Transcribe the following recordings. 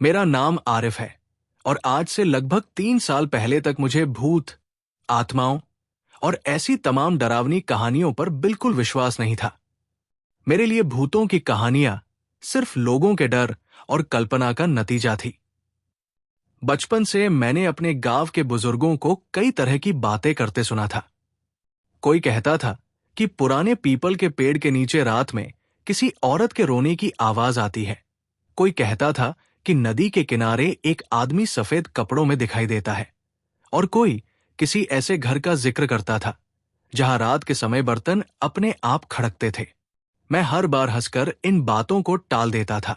मेरा नाम आरिफ है और आज से लगभग 3 साल पहले तक मुझे भूत, आत्माओं और ऐसी तमाम डरावनी कहानियों पर बिल्कुल विश्वास नहीं था। मेरे लिए भूतों की कहानियां सिर्फ लोगों के डर और कल्पना का नतीजा थी। बचपन से मैंने अपने गांव के बुजुर्गों को कई तरह की बातें करते सुना था। कोई कहता था कि पुराने पीपल के पेड़ के नीचे रात में किसी औरत के रोने की आवाज आती है। कोई कहता था कि नदी के किनारे एक आदमी सफेद कपड़ों में दिखाई देता है, और कोई किसी ऐसे घर का जिक्र करता था जहां रात के समय बर्तन अपने आप खड़कते थे। मैं हर बार हंसकर इन बातों को टाल देता था।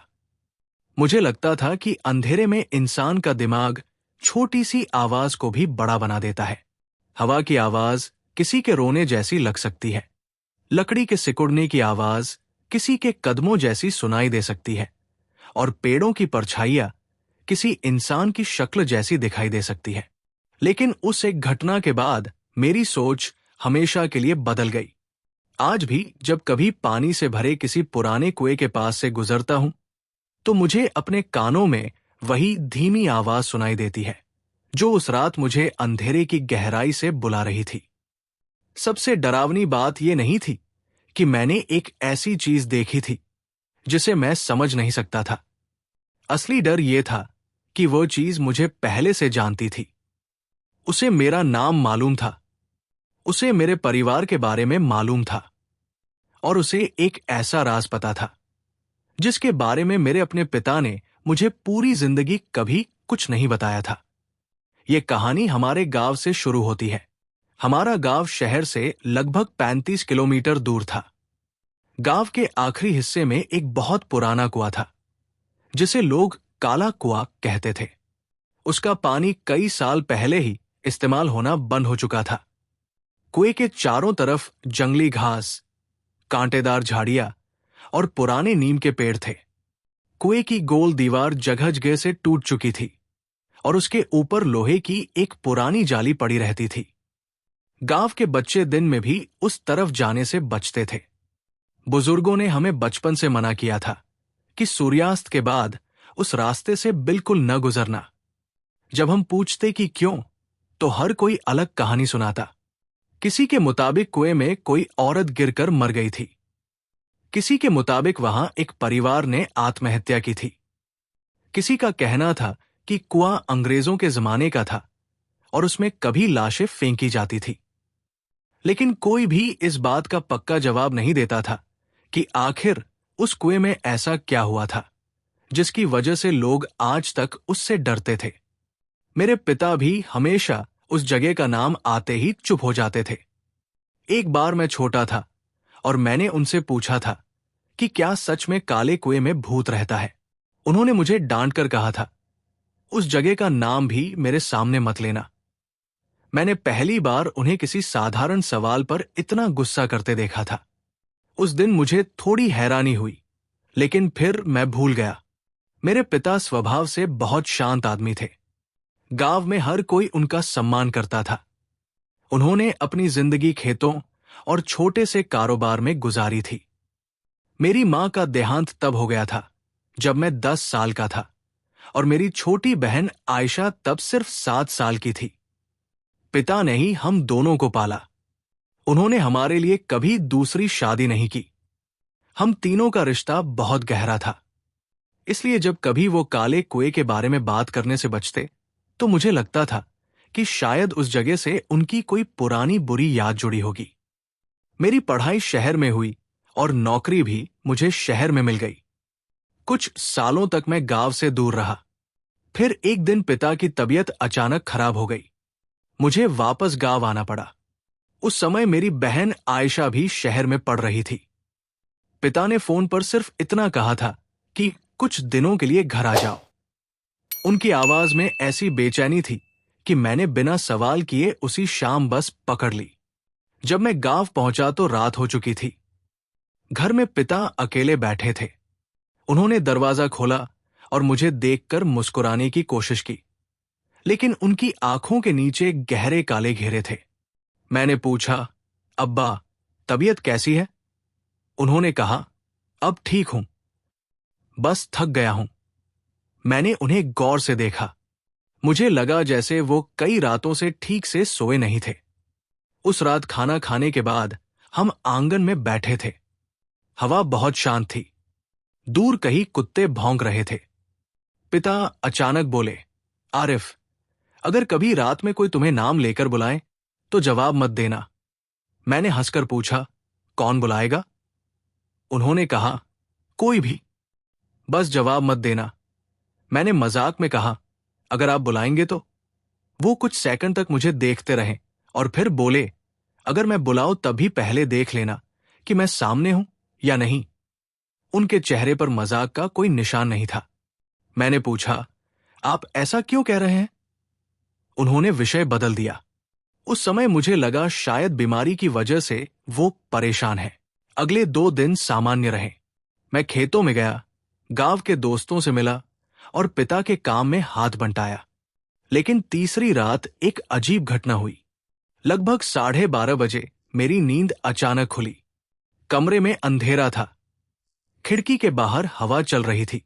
मुझे लगता था कि अंधेरे में इंसान का दिमाग छोटी सी आवाज को भी बड़ा बना देता है। हवा की आवाज किसी के रोने जैसी लग सकती है, लकड़ी के सिकुड़ने की आवाज किसी के कदमों जैसी सुनाई दे सकती है, और पेड़ों की परछाइयां किसी इंसान की शक्ल जैसी दिखाई दे सकती है। लेकिन उस एक घटना के बाद मेरी सोच हमेशा के लिए बदल गई। आज भी जब कभी पानी से भरे किसी पुराने कुएं के पास से गुजरता हूं, तो मुझे अपने कानों में वही धीमी आवाज सुनाई देती है जो उस रात मुझे अंधेरे की गहराई से बुला रही थी। सबसे डरावनी बात यह नहीं थी कि मैंने एक ऐसी चीज देखी थी जिसे मैं समझ नहीं सकता था। असली डर यह था कि वो चीज मुझे पहले से जानती थी। उसे मेरा नाम मालूम था, उसे मेरे परिवार के बारे में मालूम था, और उसे एक ऐसा राज पता था जिसके बारे में मेरे अपने पिता ने मुझे पूरी जिंदगी कभी कुछ नहीं बताया था। यह कहानी हमारे गांव से शुरू होती है। हमारा गांव शहर से लगभग 35 किलोमीटर दूर था। गांव के आखिरी हिस्से में एक बहुत पुराना कुआं था जिसे लोग काला कुआं कहते थे। उसका पानी कई साल पहले ही इस्तेमाल होना बंद हो चुका था। कुएं के चारों तरफ जंगली घास, कांटेदार झाड़ियां और पुराने नीम के पेड़ थे। कुएं की गोल दीवार जगह जगह से टूट चुकी थी और उसके ऊपर लोहे की एक पुरानी जाली पड़ी रहती थी। गांव के बच्चे दिन में भी उस तरफ जाने से बचते थे। बुजुर्गों ने हमें बचपन से मना किया था कि सूर्यास्त के बाद उस रास्ते से बिल्कुल न गुजरना। जब हम पूछते कि क्यों, तो हर कोई अलग कहानी सुनाता। किसी के मुताबिक कुएं में कोई औरत गिरकर मर गई थी। किसी के मुताबिक वहां एक परिवार ने आत्महत्या की थी। किसी का कहना था कि कुआं अंग्रेजों के जमाने का था और उसमें कभी लाशें फेंकी जाती थी। लेकिन कोई भी इस बात का पक्का जवाब नहीं देता था कि आखिर उस कुएं में ऐसा क्या हुआ था जिसकी वजह से लोग आज तक उससे डरते थे। मेरे पिता भी हमेशा उस जगह का नाम आते ही चुप हो जाते थे। एक बार मैं छोटा था और मैंने उनसे पूछा था कि क्या सच में काले कुएं में भूत रहता है। उन्होंने मुझे डांट कर कहा था, उस जगह का नाम भी मेरे सामने मत लेना। मैंने पहली बार उन्हें किसी साधारण सवाल पर इतना गुस्सा करते देखा था। उस दिन मुझे थोड़ी हैरानी हुई, लेकिन फिर मैं भूल गया। मेरे पिता स्वभाव से बहुत शांत आदमी थे। गांव में हर कोई उनका सम्मान करता था। उन्होंने अपनी जिंदगी खेतों और छोटे से कारोबार में गुजारी थी। मेरी मां का देहांत तब हो गया था जब मैं 10 साल का था, और मेरी छोटी बहन आयशा तब सिर्फ 7 साल की थी। पिता ने ही हम दोनों को पाला। उन्होंने हमारे लिए कभी दूसरी शादी नहीं की। हम तीनों का रिश्ता बहुत गहरा था। इसलिए जब कभी वो काले कुएं के बारे में बात करने से बचते, तो मुझे लगता था कि शायद उस जगह से उनकी कोई पुरानी बुरी याद जुड़ी होगी। मेरी पढ़ाई शहर में हुई और नौकरी भी मुझे शहर में मिल गई। कुछ सालों तक मैं गांव से दूर रहा। फिर एक दिन पिता की तबीयत अचानक खराब हो गई। मुझे वापस गांव आना पड़ा। उस समय मेरी बहन आयशा भी शहर में पढ़ रही थी। पिता ने फोन पर सिर्फ इतना कहा था कि कुछ दिनों के लिए घर आ जाओ। उनकी आवाज में ऐसी बेचैनी थी कि मैंने बिना सवाल किए उसी शाम बस पकड़ ली। जब मैं गांव पहुंचा तो रात हो चुकी थी। घर में पिता अकेले बैठे थे। उन्होंने दरवाजा खोला और मुझे देखकर मुस्कुराने की कोशिश की, लेकिन उनकी आंखों के नीचे गहरे काले घेरे थे। मैंने पूछा, अब्बा, तबीयत कैसी है? उन्होंने कहा, अब ठीक हूं, बस थक गया हूं। मैंने उन्हें गौर से देखा। मुझे लगा जैसे वो कई रातों से ठीक से सोए नहीं थे। उस रात खाना खाने के बाद हम आंगन में बैठे थे। हवा बहुत शांत थी। दूर कहीं कुत्ते भौंक रहे थे। पिता अचानक बोले, आरिफ, अगर कभी रात में कोई तुम्हें नाम लेकर बुलाए तो जवाब मत देना। मैंने हंसकर पूछा, कौन बुलाएगा? उन्होंने कहा, कोई भी, बस जवाब मत देना। मैंने मजाक में कहा, अगर आप बुलाएंगे तो? वो कुछ सेकंड तक मुझे देखते रहे और फिर बोले, अगर मैं बुलाऊं तभी पहले देख लेना कि मैं सामने हूं या नहीं। उनके चेहरे पर मजाक का कोई निशान नहीं था। मैंने पूछा, आप ऐसा क्यों कह रहे हैं? उन्होंने विषय बदल दिया। उस समय मुझे लगा शायद बीमारी की वजह से वो परेशान है। अगले 2 दिन सामान्य रहे। मैं खेतों में गया, गांव के दोस्तों से मिला और पिता के काम में हाथ बंटाया। लेकिन तीसरी रात एक अजीब घटना हुई। लगभग 12:30 बजे मेरी नींद अचानक खुली। कमरे में अंधेरा था। खिड़की के बाहर हवा चल रही थी।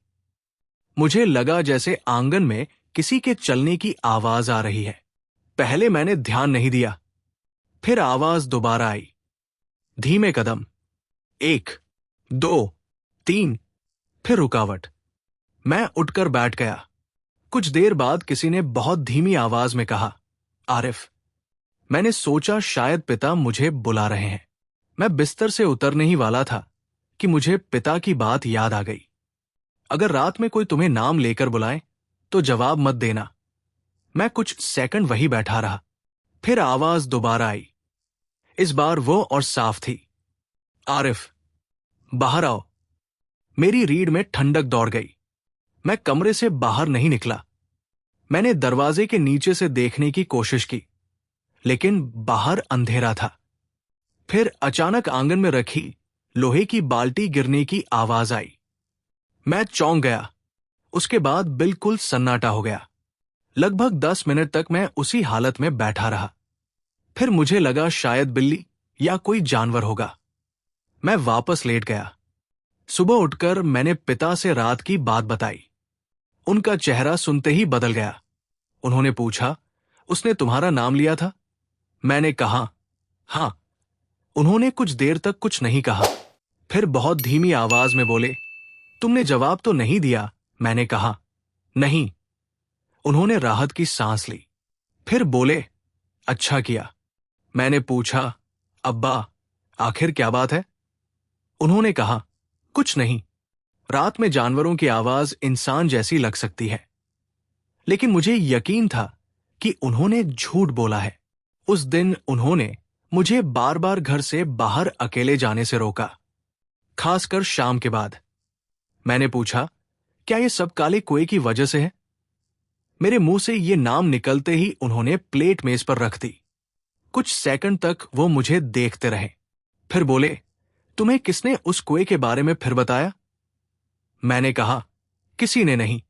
मुझे लगा जैसे आंगन में किसी के चलने की आवाज आ रही है। पहले मैंने ध्यान नहीं दिया। फिर आवाज दोबारा आई। धीमे कदम, 1, 2, 3, फिर रुकावट। मैं उठकर बैठ गया। कुछ देर बाद किसी ने बहुत धीमी आवाज में कहा, आरिफ। मैंने सोचा शायद पिता मुझे बुला रहे हैं। मैं बिस्तर से उतरने ही वाला था कि मुझे पिता की बात याद आ गई। अगर रात में कोई तुम्हें नाम लेकर बुलाए तो जवाब मत देना। मैं कुछ सेकंड वही बैठा रहा। फिर आवाज दोबारा आई। इस बार वो और साफ थी, आरिफ, बाहर आओ। मेरी रीढ़ में ठंडक दौड़ गई। मैं कमरे से बाहर नहीं निकला। मैंने दरवाजे के नीचे से देखने की कोशिश की, लेकिन बाहर अंधेरा था। फिर अचानक आंगन में रखी लोहे की बाल्टी गिरने की आवाज आई। मैं चौंक गया। उसके बाद बिल्कुल सन्नाटा हो गया। लगभग 10 मिनट तक मैं उसी हालत में बैठा रहा। फिर मुझे लगा शायद बिल्ली या कोई जानवर होगा। मैं वापस लेट गया। सुबह उठकर मैंने पिता से रात की बात बताई। उनका चेहरा सुनते ही बदल गया। उन्होंने पूछा, उसने तुम्हारा नाम लिया था? मैंने कहा, हां। उन्होंने कुछ देर तक कुछ नहीं कहा। फिर बहुत धीमी आवाज में बोले, तुमने जवाब तो नहीं दिया? मैंने कहा, नहीं। उन्होंने राहत की सांस ली। फिर बोले, अच्छा किया। मैंने पूछा, अब्बा, आखिर क्या बात है? उन्होंने कहा, कुछ नहीं। रात में जानवरों की आवाज इंसान जैसी लग सकती है। लेकिन मुझे यकीन था कि उन्होंने झूठ बोला है। उस दिन उन्होंने मुझे बार बार घर से बाहर अकेले जाने से रोका, खासकर शाम के बाद। मैंने पूछा, क्या ये सब काले कुएं की वजह से है? मेरे मुंह से ये नाम निकलते ही उन्होंने प्लेट मेज पर रख दी। कुछ सेकंड तक वो मुझे देखते रहे। फिर बोले, तुम्हें किसने उस कुएं के बारे में फिर बताया? मैंने कहा, किसी ने नहीं,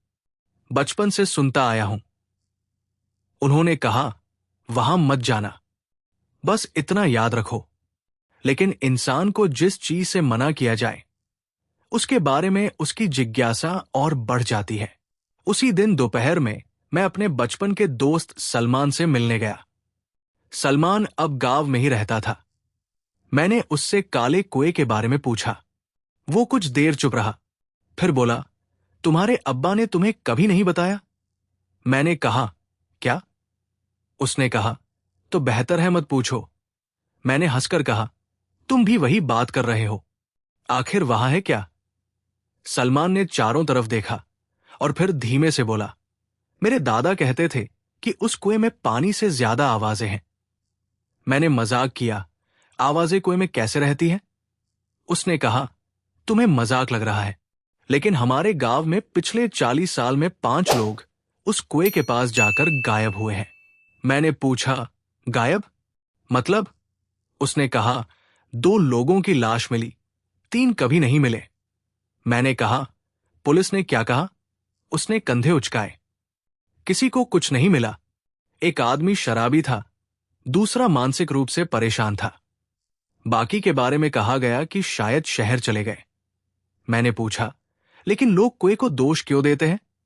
बचपन से सुनता आया हूं। उन्होंने कहा, वहां मत जाना, बस इतना याद रखो। लेकिन इंसान को जिस चीज से मना किया जाए उसके बारे में उसकी जिज्ञासा और बढ़ जाती है। उसी दिन दोपहर में मैं अपने बचपन के दोस्त सलमान से मिलने गया। सलमान अब गांव में ही रहता था। मैंने उससे काले कुएं के बारे में पूछा। वो कुछ देर चुप रहा, फिर बोला, तुम्हारे अब्बा ने तुम्हें कभी नहीं बताया? मैंने कहा, क्या? उसने कहा, तो बेहतर है मत पूछो। मैंने हंसकर कहा, तुम भी वही बात कर रहे हो, आखिर वहां है क्या? सलमान ने चारों तरफ देखा और फिर धीमे से बोला, मेरे दादा कहते थे कि उस कुएं में पानी से ज्यादा आवाजें हैं। मैंने मजाक किया, आवाजें कुएं में कैसे रहती हैं? उसने कहा, तुम्हें मजाक लग रहा है, लेकिन हमारे गांव में पिछले 40 साल में 5 लोग उस कुएं के पास जाकर गायब हुए हैं। मैंने पूछा, गायब मतलब? उसने कहा, 2 लोगों की लाश मिली, 3 कभी नहीं मिले। मैंने कहा, पुलिस ने क्या कहा? उसने कंधे उचकाए। किसी को कुछ नहीं मिला। एक आदमी शराबी था, दूसरा मानसिक रूप से परेशान था। बाकी के बारे में कहा गया कि शायद शहर चले गए। मैंने पूछा, लेकिन लोग कुएं को दोष क्यों देते हैं?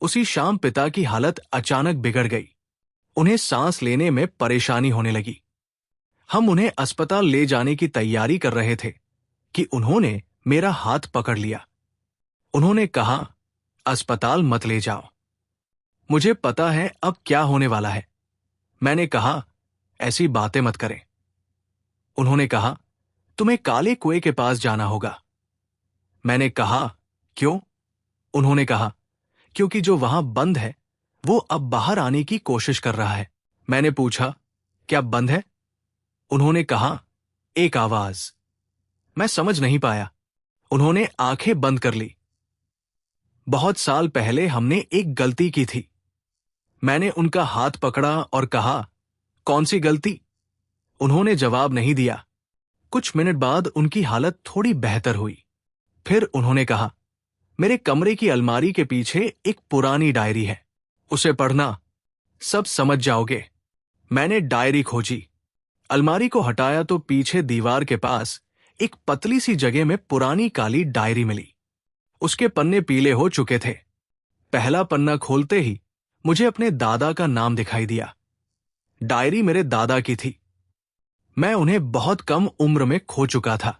उसी शाम पिता की हालत अचानक बिगड़ गई। उन्हें सांस लेने में परेशानी होने लगी। हम उन्हें अस्पताल ले जाने की तैयारी कर रहे थे कि उन्होंने मेरा हाथ पकड़ लिया। उन्होंने कहा, अस्पताल मत ले जाओ, मुझे पता है अब क्या होने वाला है। मैंने कहा, ऐसी बातें मत करें। उन्होंने कहा, तुम्हें काले कुएं के पास जाना होगा। मैंने कहा, क्यों? उन्होंने कहा, क्योंकि जो वहां बंद है वो अब बाहर आने की कोशिश कर रहा है। मैंने पूछा, क्या बंद है? उन्होंने कहा, एक आवाज। मैं समझ नहीं पाया। उन्होंने आंखें बंद कर ली। बहुत साल पहले हमने एक गलती की थी। मैंने उनका हाथ पकड़ा और कहा, कौन सी गलती? उन्होंने जवाब नहीं दिया। कुछ मिनट बाद उनकी हालत थोड़ी बेहतर हुई। फिर उन्होंने कहा, मेरे कमरे की अलमारी के पीछे एक पुरानी डायरी है, उसे पढ़ना, सब समझ जाओगे। मैंने डायरी खोजी, अलमारी को हटाया तो पीछे दीवार के पास एक पतली सी जगह में पुरानी काली डायरी मिली। उसके पन्ने पीले हो चुके थे। पहला पन्ना खोलते ही मुझे अपने दादा का नाम दिखाई दिया। डायरी मेरे दादा की थी। मैं उन्हें बहुत कम उम्र में खो चुका था।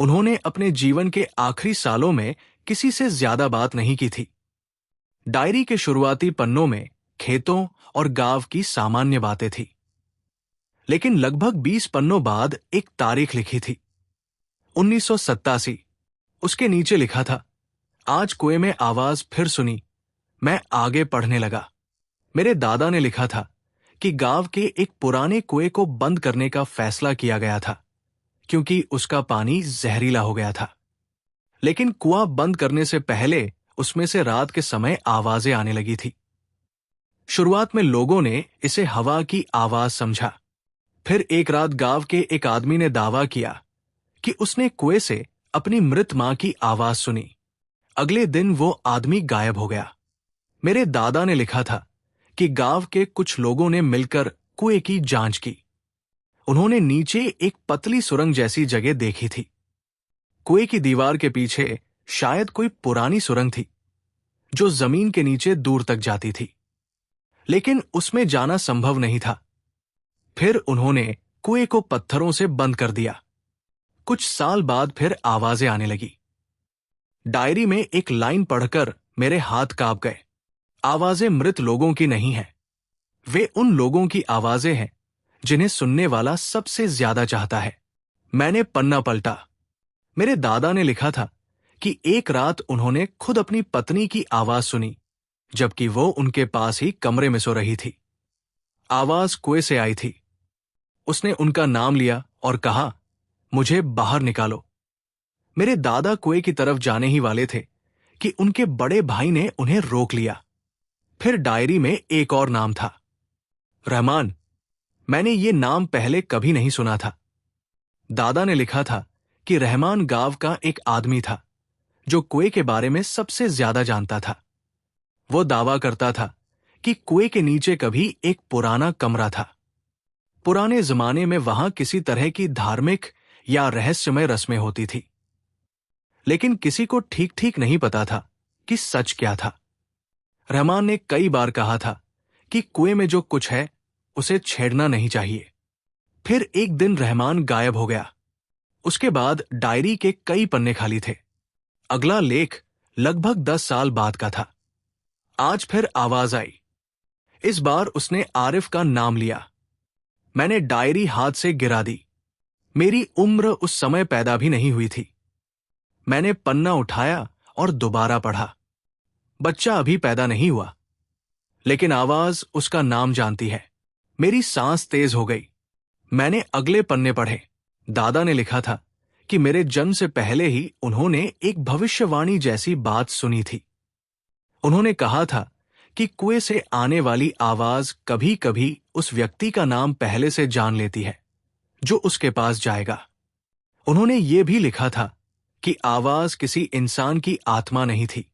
उन्होंने अपने जीवन के आखिरी सालों में किसी से ज्यादा बात नहीं की थी। डायरी के शुरुआती पन्नों में खेतों और गांव की सामान्य बातें थी, लेकिन लगभग 20 पन्नों बाद एक तारीख लिखी थी, 1987। उसके नीचे लिखा था, आज कुएं में आवाज फिर सुनी। मैं आगे पढ़ने लगा। मेरे दादा ने लिखा था कि गांव के एक पुराने कुएं को बंद करने का फैसला किया गया था क्योंकि उसका पानी जहरीला हो गया था। लेकिन कुआं बंद करने से पहले उसमें से रात के समय आवाजें आने लगी थी। शुरुआत में लोगों ने इसे हवा की आवाज समझा। फिर एक रात गांव के एक आदमी ने दावा किया कि उसने कुएं से अपनी मृत मां की आवाज सुनी। अगले दिन वो आदमी गायब हो गया। मेरे दादा ने लिखा था कि गांव के कुछ लोगों ने मिलकर कुएं की जांच की। उन्होंने नीचे एक पतली सुरंग जैसी जगह देखी थी। कुएं की दीवार के पीछे शायद कोई पुरानी सुरंग थी जो जमीन के नीचे दूर तक जाती थी, लेकिन उसमें जाना संभव नहीं था। फिर उन्होंने कुएं को पत्थरों से बंद कर दिया। कुछ साल बाद फिर आवाजें आने लगी। डायरी में एक लाइन पढ़कर मेरे हाथ कांप गए। आवाजें मृत लोगों की नहीं हैं, वे उन लोगों की आवाजें हैं जिन्हें सुनने वाला सबसे ज्यादा चाहता है। मैंने पन्ना पलटा। मेरे दादा ने लिखा था कि एक रात उन्होंने खुद अपनी पत्नी की आवाज सुनी जबकि वो उनके पास ही कमरे में सो रही थी। आवाज कुएं से आई थी। उसने उनका नाम लिया और कहा, मुझे बाहर निकालो। मेरे दादा कुएं की तरफ जाने ही वाले थे कि उनके बड़े भाई ने उन्हें रोक लिया। फिर डायरी में एक और नाम था, रहमान। मैंने ये नाम पहले कभी नहीं सुना था। दादा ने लिखा था कि रहमान गांव का एक आदमी था जो कुएं के बारे में सबसे ज्यादा जानता था। वो दावा करता था कि कुएं के नीचे कभी एक पुराना कमरा था। पुराने जमाने में वहां किसी तरह की धार्मिक या रहस्यमय रस्में होती थी, लेकिन किसी को ठीक ठीक नहीं पता था कि सच क्या था। रहमान ने कई बार कहा था कि कुएं में जो कुछ है उसे छेड़ना नहीं चाहिए। फिर एक दिन रहमान गायब हो गया। उसके बाद डायरी के कई पन्ने खाली थे। अगला लेख लगभग 10 साल बाद का था। आज फिर आवाज आई। इस बार उसने आरिफ का नाम लिया। मैंने डायरी हाथ से गिरा दी। मेरी उम्र उस समय पैदा भी नहीं हुई थी। मैंने पन्ना उठाया और दोबारा पढ़ा। बच्चा अभी पैदा नहीं हुआ, लेकिन आवाज उसका नाम जानती है। मेरी सांस तेज हो गई। मैंने अगले पन्ने पढ़े। दादा ने लिखा था कि मेरे जन्म से पहले ही उन्होंने एक भविष्यवाणी जैसी बात सुनी थी। उन्होंने कहा था कि कुएं से आने वाली आवाज कभी कभी उस व्यक्ति का नाम पहले से जान लेती है जो उसके पास जाएगा। उन्होंने ये भी लिखा था कि आवाज किसी इंसान की आत्मा नहीं थी,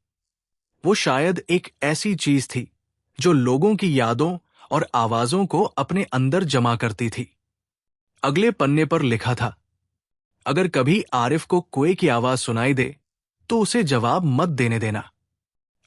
वो शायद एक ऐसी चीज थी जो लोगों की यादों और आवाजों को अपने अंदर जमा करती थी। अगले पन्ने पर लिखा था, अगर कभी आरिफ को कुएं की आवाज सुनाई दे तो उसे जवाब मत देने देना।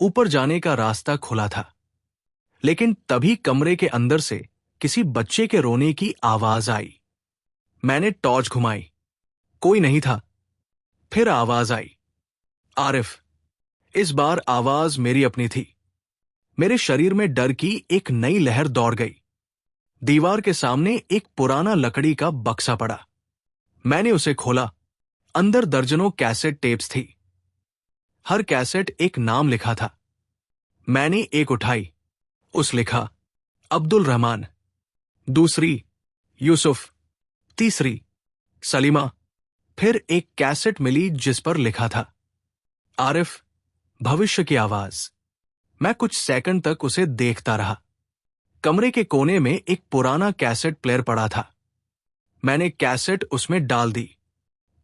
ऊपर जाने का रास्ता खुला था, लेकिन तभी कमरे के अंदर से किसी बच्चे के रोने की आवाज आई। मैंने टॉर्च घुमाई, कोई नहीं था। फिर आवाज आई, आरिफ। इस बार आवाज मेरी अपनी थी। मेरे शरीर में डर की एक नई लहर दौड़ गई। दीवार के सामने एक पुराना लकड़ी का बक्सा पड़ा। मैंने उसे खोला। अंदर दर्जनों कैसेट टेप्स थी। हर कैसेट एक नाम लिखा था। मैंने एक उठाई। उस लिखा, अब्दुल रहमान। दूसरी, यूसुफ। तीसरी, सलीमा। फिर एक कैसेट मिली जिस पर लिखा था, आरिफ, भविष्य की आवाज। मैं कुछ सेकंड तक उसे देखता रहा। कमरे के कोने में एक पुराना कैसेट प्लेयर पड़ा था। मैंने कैसेट उसमें डाल दी,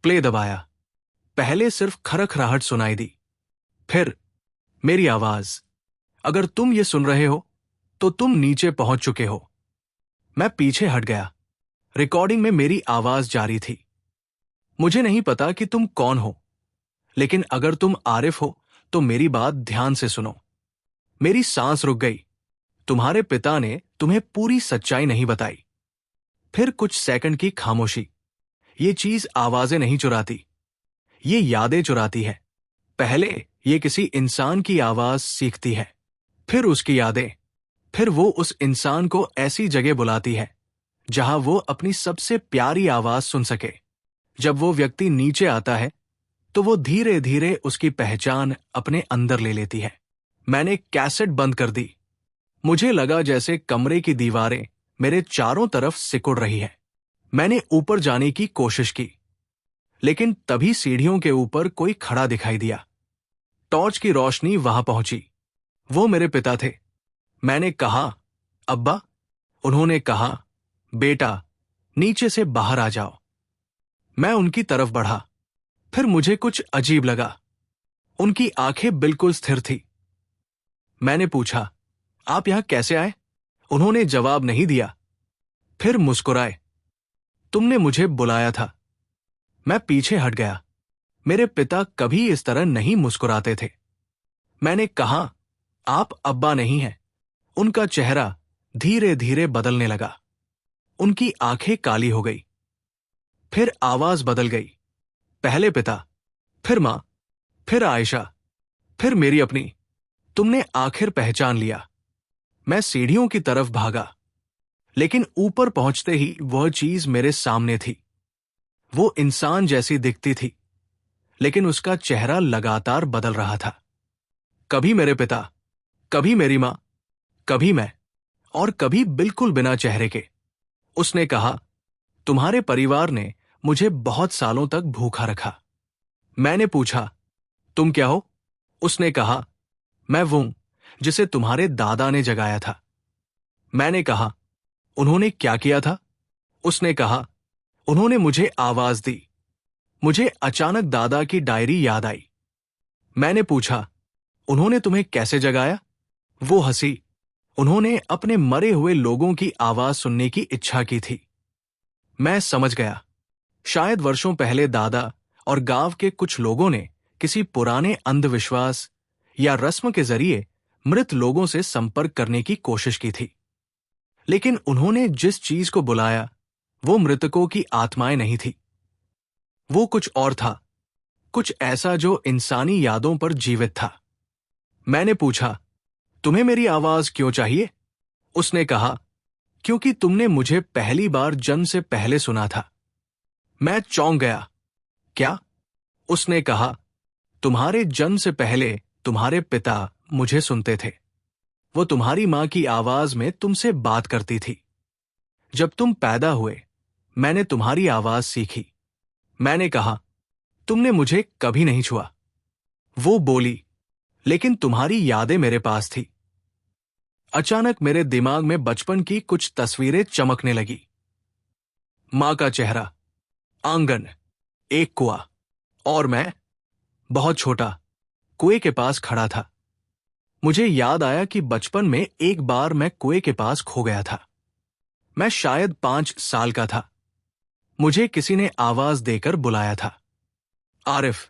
प्ले दबाया। पहले सिर्फ खरखराहट सुनाई दी, फिर मेरी आवाज, अगर तुम ये सुन रहे हो तो तुम नीचे पहुंच चुके हो। मैं पीछे हट गया। रिकॉर्डिंग में मेरी आवाज जारी थी, मुझे नहीं पता कि तुम कौन हो, लेकिन अगर तुम आरिफ हो तो मेरी बात ध्यान से सुनो। मेरी सांस रुक गई। तुम्हारे पिता ने तुम्हें पूरी सच्चाई नहीं बताई। फिर कुछ सेकंड की खामोशी। ये चीज आवाजें नहीं चुराती, ये यादें चुराती है। पहले ये किसी इंसान की आवाज सीखती है, फिर उसकी यादें, फिर वो उस इंसान को ऐसी जगह बुलाती है जहां वो अपनी सबसे प्यारी आवाज सुन सके। जब वो व्यक्ति नीचे आता है तो वो धीरे धीरे उसकी पहचान अपने अंदर ले लेती है। मैंने कैसेट बंद कर दी। मुझे लगा जैसे कमरे की दीवारें मेरे चारों तरफ सिकुड़ रही है। मैंने ऊपर जाने की कोशिश की, लेकिन तभी सीढ़ियों के ऊपर कोई खड़ा दिखाई दिया। टॉर्च की रोशनी वहां पहुंची। वो मेरे पिता थे। मैंने कहा, अब्बा। उन्होंने कहा, बेटा, नीचे से बाहर आ जाओ। मैं उनकी तरफ बढ़ा। फिर मुझे कुछ अजीब लगा। उनकी आंखें बिल्कुल स्थिर थी। मैंने पूछा, आप यहां कैसे आए? उन्होंने जवाब नहीं दिया, फिर मुस्कुराए। तुमने मुझे बुलाया था। मैं पीछे हट गया। मेरे पिता कभी इस तरह नहीं मुस्कुराते थे। मैंने कहा, आप अब्बा नहीं हैं। उनका चेहरा धीरे धीरे बदलने लगा। उनकी आंखें काली हो गई। फिर आवाज बदल गई। पहले पिता, फिर मां, फिर आयशा, फिर मेरी अपनी। तुमने आखिर पहचान लिया। मैं सीढ़ियों की तरफ भागा, लेकिन ऊपर पहुंचते ही वह चीज मेरे सामने थी। वो इंसान जैसी दिखती थी, लेकिन उसका चेहरा लगातार बदल रहा था। कभी मेरे पिता, कभी मेरी मां, कभी मैं, और कभी बिल्कुल बिना चेहरे के। उसने कहा, तुम्हारे परिवार ने मुझे बहुत सालों तक भूखा रखा। मैंने पूछा, तुम क्या हो? उसने कहा, मैं वो हूं जिसे तुम्हारे दादा ने जगाया था। मैंने कहा, उन्होंने क्या किया था? उसने कहा, उन्होंने मुझे आवाज दी। मुझे अचानक दादा की डायरी याद आई। मैंने पूछा, उन्होंने तुम्हें कैसे जगाया? वो हंसी। उन्होंने अपने मरे हुए लोगों की आवाज सुनने की इच्छा की थी। मैं समझ गया। शायद वर्षों पहले दादा और गांव के कुछ लोगों ने किसी पुराने अंधविश्वास या रस्म के जरिए मृत लोगों से संपर्क करने की कोशिश की थी। लेकिन उन्होंने जिस चीज को बुलाया वो मृतकों की आत्माएं नहीं थी। वो कुछ और था, कुछ ऐसा जो इंसानी यादों पर जीवित था। मैंने पूछा, तुम्हें मेरी आवाज क्यों चाहिए? उसने कहा, क्योंकि तुमने मुझे पहली बार जन्म से पहले सुना था। मैं चौंक गया। क्या? उसने कहा, तुम्हारे जन्म से पहले तुम्हारे पिता मुझे सुनते थे। वो तुम्हारी मां की आवाज में तुमसे बात करती थी। जब तुम पैदा हुए मैंने तुम्हारी आवाज सीखी। मैंने कहा, तुमने मुझे कभी नहीं छुआ। वो बोली, लेकिन तुम्हारी यादें मेरे पास थी। अचानक मेरे दिमाग में बचपन की कुछ तस्वीरें चमकने लगी। मां का चेहरा, आंगन, एक कुआं, और मैं बहुत छोटा कुएं के पास खड़ा था। मुझे याद आया कि बचपन में एक बार मैं कुएं के पास खो गया था। मैं शायद 5 साल का था। मुझे किसी ने आवाज देकर बुलाया था, आरिफ।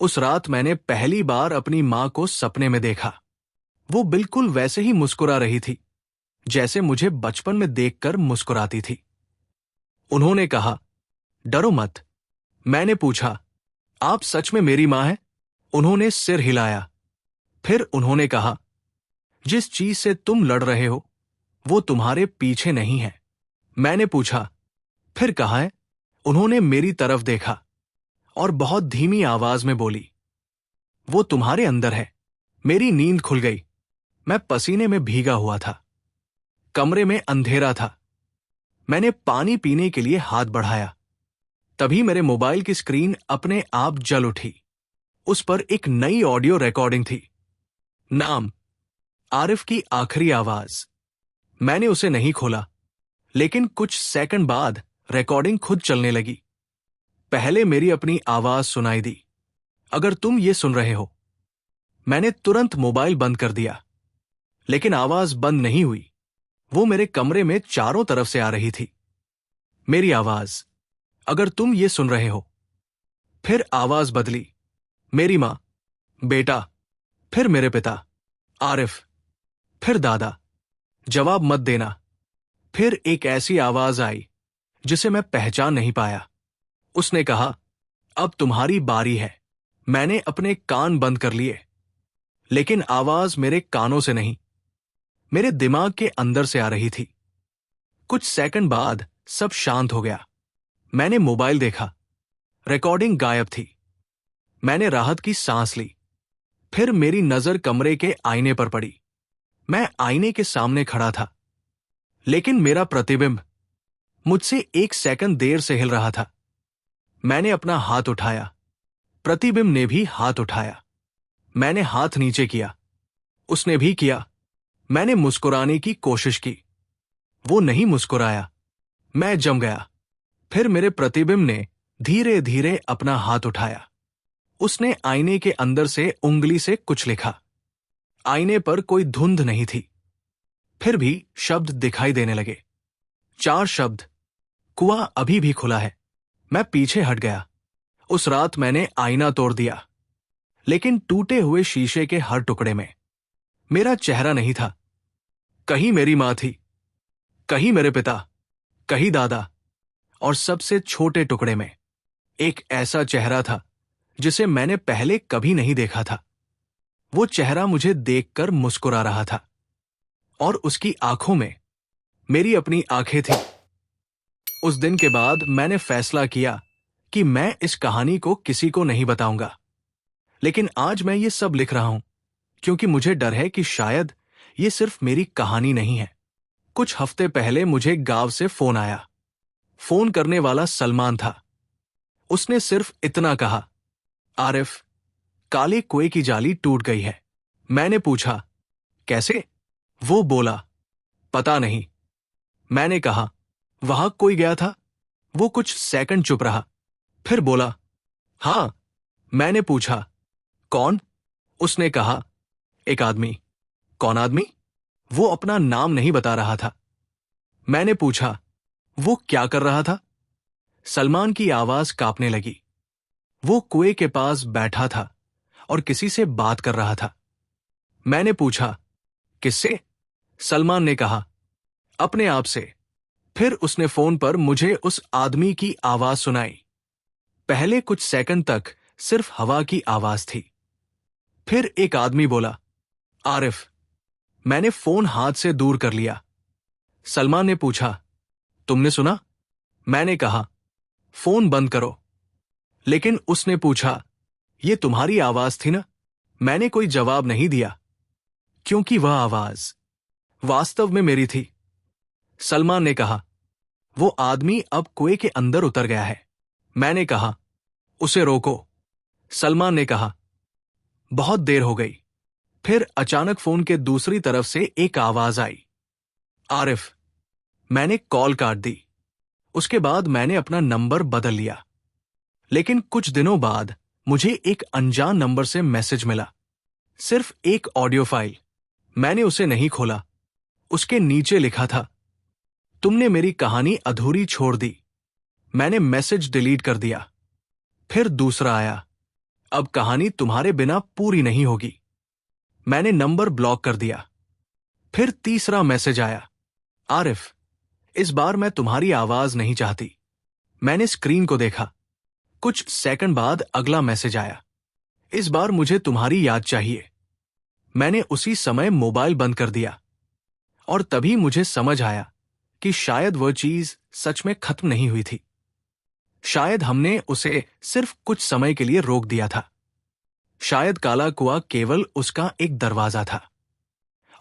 उस रात मैंने पहली बार अपनी मां को सपने में देखा। वो बिल्कुल वैसे ही मुस्कुरा रही थी जैसे मुझे बचपन में देखकर मुस्कुराती थी। उन्होंने कहा, डरो मत। मैंने पूछा, आप सच में मेरी मां हैं? उन्होंने सिर हिलाया। फिर उन्होंने कहा, जिस चीज से तुम लड़ रहे हो वो तुम्हारे पीछे नहीं है। मैंने पूछा, फिर कहाँ है? उन्होंने मेरी तरफ देखा और बहुत धीमी आवाज में बोली, वो तुम्हारे अंदर है। मेरी नींद खुल गई। मैं पसीने में भीगा हुआ था। कमरे में अंधेरा था। मैंने पानी पीने के लिए हाथ बढ़ाया। तभी मेरे मोबाइल की स्क्रीन अपने आप जल उठी। उस पर एक नई ऑडियो रिकॉर्डिंग थी। नाम, आरिफ की आखिरी आवाज। मैंने उसे नहीं खोला, लेकिन कुछ सेकंड बाद रिकॉर्डिंग खुद चलने लगी। पहले मेरी अपनी आवाज सुनाई दी, अगर तुम ये सुन रहे हो। मैंने तुरंत मोबाइल बंद कर दिया, लेकिन आवाज बंद नहीं हुई। वो मेरे कमरे में चारों तरफ से आ रही थी। मेरी आवाज, अगर तुम ये सुन रहे हो। फिर आवाज बदली, मेरी मां, बेटा, फिर मेरे पिता, आरिफ, फिर दादा, जवाब मत देना। फिर एक ऐसी आवाज आई जिसे मैं पहचान नहीं पाया। उसने कहा, अब तुम्हारी बारी है। मैंने अपने कान बंद कर लिए, लेकिन आवाज मेरे कानों से नहीं, मेरे दिमाग के अंदर से आ रही थी। कुछ सेकंड बाद सब शांत हो गया। मैंने मोबाइल देखा, रिकॉर्डिंग गायब थी। मैंने राहत की सांस ली। फिर मेरी नजर कमरे के आईने पर पड़ी। मैं आईने के सामने खड़ा था, लेकिन मेरा प्रतिबिंब मुझसे एक सेकंड देर से हिल रहा था। मैंने अपना हाथ उठाया, प्रतिबिंब ने भी हाथ उठाया। मैंने हाथ नीचे किया, उसने भी किया। मैंने मुस्कुराने की कोशिश की, वो नहीं मुस्कुराया। मैं जम गया। फिर मेरे प्रतिबिंब ने धीरे धीरे अपना हाथ उठाया। उसने आईने के अंदर से उंगली से कुछ लिखा। आईने पर कोई धुंध नहीं थी। फिर भी शब्द दिखाई देने लगे। 4 शब्द, कुआं अभी भी खुला है। मैं पीछे हट गया। उस रात मैंने आईना तोड़ दिया, लेकिन टूटे हुए शीशे के हर टुकड़े में मेरा चेहरा नहीं था। कहीं मेरी मां थी, कहीं मेरे पिता, कहीं दादा, और सबसे छोटे टुकड़े में एक ऐसा चेहरा था जिसे मैंने पहले कभी नहीं देखा था। वो चेहरा मुझे देखकर मुस्कुरा रहा था, और उसकी आंखों में मेरी अपनी आंखें थीं। उस दिन के बाद मैंने फैसला किया कि मैं इस कहानी को किसी को नहीं बताऊंगा। लेकिन आज मैं ये सब लिख रहा हूं क्योंकि मुझे डर है कि शायद ये सिर्फ मेरी कहानी नहीं है। कुछ हफ्ते पहले मुझे गांव से फोन आया। फोन करने वाला सलमान था। उसने सिर्फ इतना कहा, आरिफ, काले कुएं की जाली टूट गई है। मैंने पूछा, कैसे? वो बोला, पता नहीं। मैंने कहा, वहां कोई गया था? वो कुछ सेकंड चुप रहा, फिर बोला, हां। मैंने पूछा, कौन? उसने कहा, एक आदमी। कौन आदमी? वो अपना नाम नहीं बता रहा था। मैंने पूछा, वो क्या कर रहा था? सलमान की आवाज कांपने लगी। वो कुएं के पास बैठा था और किसी से बात कर रहा था। मैंने पूछा, किससे? सलमान ने कहा, अपने आप से। फिर उसने फोन पर मुझे उस आदमी की आवाज सुनाई। पहले कुछ सेकंड तक सिर्फ हवा की आवाज थी। फिर एक आदमी बोला, आरिफ। मैंने फोन हाथ से दूर कर लिया। सलमान ने पूछा, तुमने सुना? मैंने कहा, फोन बंद करो। लेकिन उसने पूछा, ये तुम्हारी आवाज थी ना? मैंने कोई जवाब नहीं दिया, क्योंकि वह आवाज वास्तव में मेरी थी। सलमान ने कहा, वो आदमी अब कुएं के अंदर उतर गया है। मैंने कहा, उसे रोको। सलमान ने कहा, बहुत देर हो गई। फिर अचानक फोन के दूसरी तरफ से एक आवाज आई, आरिफ। मैंने कॉल काट दी। उसके बाद मैंने अपना नंबर बदल लिया। लेकिन कुछ दिनों बाद मुझे एक अनजान नंबर से मैसेज मिला, सिर्फ एक ऑडियो फाइल। मैंने उसे नहीं खोला। उसके नीचे लिखा था, तुमने मेरी कहानी अधूरी छोड़ दी। मैंने मैसेज डिलीट कर दिया। फिर दूसरा आया, अब कहानी तुम्हारे बिना पूरी नहीं होगी। मैंने नंबर ब्लॉक कर दिया। फिर तीसरा मैसेज आया, आरिफ, इस बार मैं तुम्हारी आवाज नहीं चाहती। मैंने स्क्रीन को देखा। कुछ सेकंड बाद अगला मैसेज आया, इस बार मुझे तुम्हारी याद चाहिए। मैंने उसी समय मोबाइल बंद कर दिया और तभी मुझे समझ आया कि शायद वह चीज सच में खत्म नहीं हुई थी। शायद हमने उसे सिर्फ कुछ समय के लिए रोक दिया था। शायद काला कुआं केवल उसका एक दरवाजा था,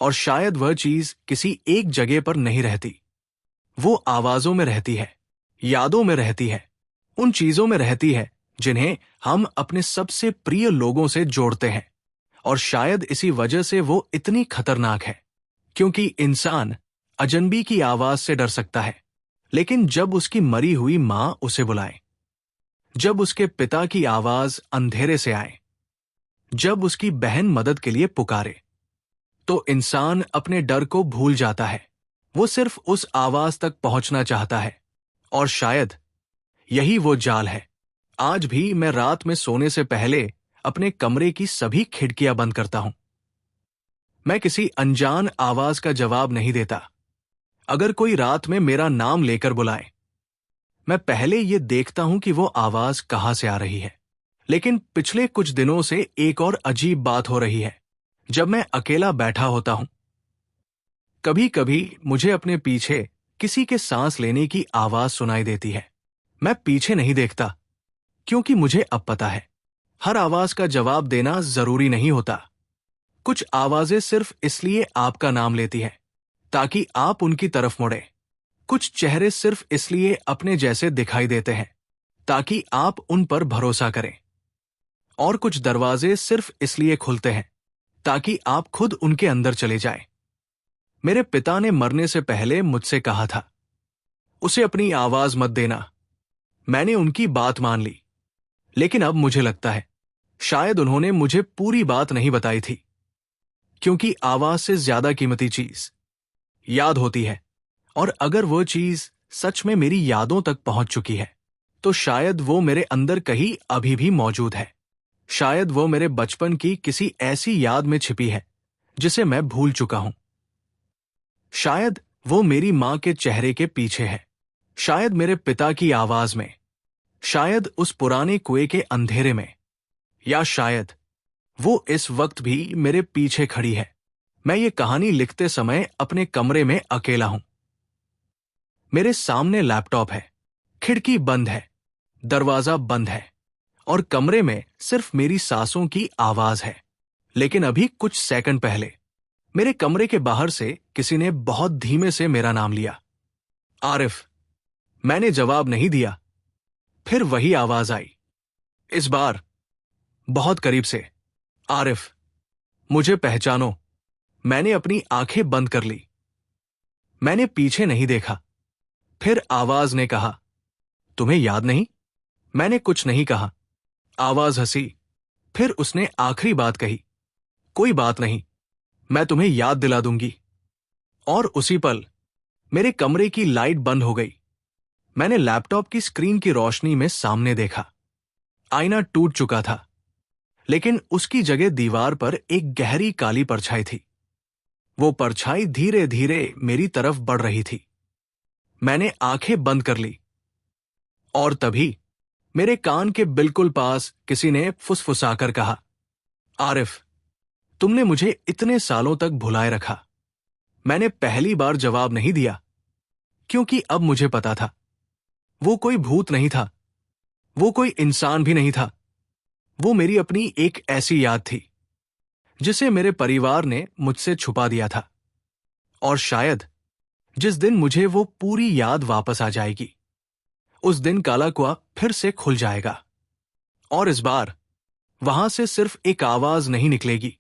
और शायद वह चीज किसी एक जगह पर नहीं रहती। वो आवाजों में रहती है, यादों में रहती है, उन चीजों में रहती है जिन्हें हम अपने सबसे प्रिय लोगों से जोड़ते हैं। और शायद इसी वजह से वो इतनी खतरनाक है, क्योंकि इंसान अजनबी की आवाज से डर सकता है, लेकिन जब उसकी मरी हुई मां उसे बुलाए, जब उसके पिता की आवाज अंधेरे से आए, जब उसकी बहन मदद के लिए पुकारे, तो इंसान अपने डर को भूल जाता है। वो सिर्फ उस आवाज तक पहुंचना चाहता है। और शायद यही वो जाल है। आज भी मैं रात में सोने से पहले अपने कमरे की सभी खिड़कियां बंद करता हूं। मैं किसी अनजान आवाज का जवाब नहीं देता। अगर कोई रात में मेरा नाम लेकर बुलाए, मैं पहले ये देखता हूं कि वो आवाज कहां से आ रही है। लेकिन पिछले कुछ दिनों से एक और अजीब बात हो रही है। जब मैं अकेला बैठा होता हूं, कभी कभी मुझे अपने पीछे किसी के सांस लेने की आवाज सुनाई देती है। मैं पीछे नहीं देखता, क्योंकि मुझे अब पता है, हर आवाज का जवाब देना जरूरी नहीं होता। कुछ आवाजें सिर्फ इसलिए आपका नाम लेती हैं ताकि आप उनकी तरफ मुड़े। कुछ चेहरे सिर्फ इसलिए अपने जैसे दिखाई देते हैं ताकि आप उन पर भरोसा करें। और कुछ दरवाजे सिर्फ इसलिए खुलते हैं ताकि आप खुद उनके अंदर चले जाएं। मेरे पिता ने मरने से पहले मुझसे कहा था, उसे अपनी आवाज मत देना। मैंने उनकी बात मान ली, लेकिन अब मुझे लगता है शायद उन्होंने मुझे पूरी बात नहीं बताई थी, क्योंकि आवाज से ज्यादा कीमती चीज याद होती है। और अगर वो चीज सच में मेरी यादों तक पहुंच चुकी है, तो शायद वो मेरे अंदर कहीं अभी भी मौजूद है। शायद वो मेरे बचपन की किसी ऐसी याद में छिपी है जिसे मैं भूल चुका हूं। शायद वो मेरी मां के चेहरे के पीछे है, शायद मेरे पिता की आवाज में, शायद उस पुराने कुएं के अंधेरे में, या शायद वो इस वक्त भी मेरे पीछे खड़ी है। मैं ये कहानी लिखते समय अपने कमरे में अकेला हूं। मेरे सामने लैपटॉप है, खिड़की बंद है, दरवाजा बंद है, और कमरे में सिर्फ मेरी सांसों की आवाज है। लेकिन अभी कुछ सेकंड पहले मेरे कमरे के बाहर से किसी ने बहुत धीमे से मेरा नाम लिया, आरिफ। मैंने जवाब नहीं दिया। फिर वही आवाज आई, इस बार बहुत करीब से, आरिफ, मुझे पहचानो। मैंने अपनी आंखें बंद कर ली। मैंने पीछे नहीं देखा। फिर आवाज ने कहा, तुम्हें याद नहीं? मैंने कुछ नहीं कहा। आवाज हंसी। फिर उसने आखिरी बात कही, कोई बात नहीं, मैं तुम्हें याद दिला दूंगी। और उसी पल मेरे कमरे की लाइट बंद हो गई। मैंने लैपटॉप की स्क्रीन की रोशनी में सामने देखा। आईना टूट चुका था, लेकिन उसकी जगह दीवार पर एक गहरी काली परछाई थी। वो परछाई धीरे धीरे मेरी तरफ बढ़ रही थी। मैंने आंखें बंद कर ली, और तभी मेरे कान के बिल्कुल पास किसी ने फुसफुसाकर कहा, आरिफ, तुमने मुझे इतने सालों तक भुलाए रखा। मैंने पहली बार जवाब नहीं दिया, क्योंकि अब मुझे पता था वो कोई भूत नहीं था, वो कोई इंसान भी नहीं था। वो मेरी अपनी एक ऐसी याद थी जिसे मेरे परिवार ने मुझसे छुपा दिया था। और शायद जिस दिन मुझे वो पूरी याद वापस आ जाएगी, उस दिन काला कुआं फिर से खुल जाएगा। और इस बार वहां से सिर्फ एक आवाज नहीं निकलेगी,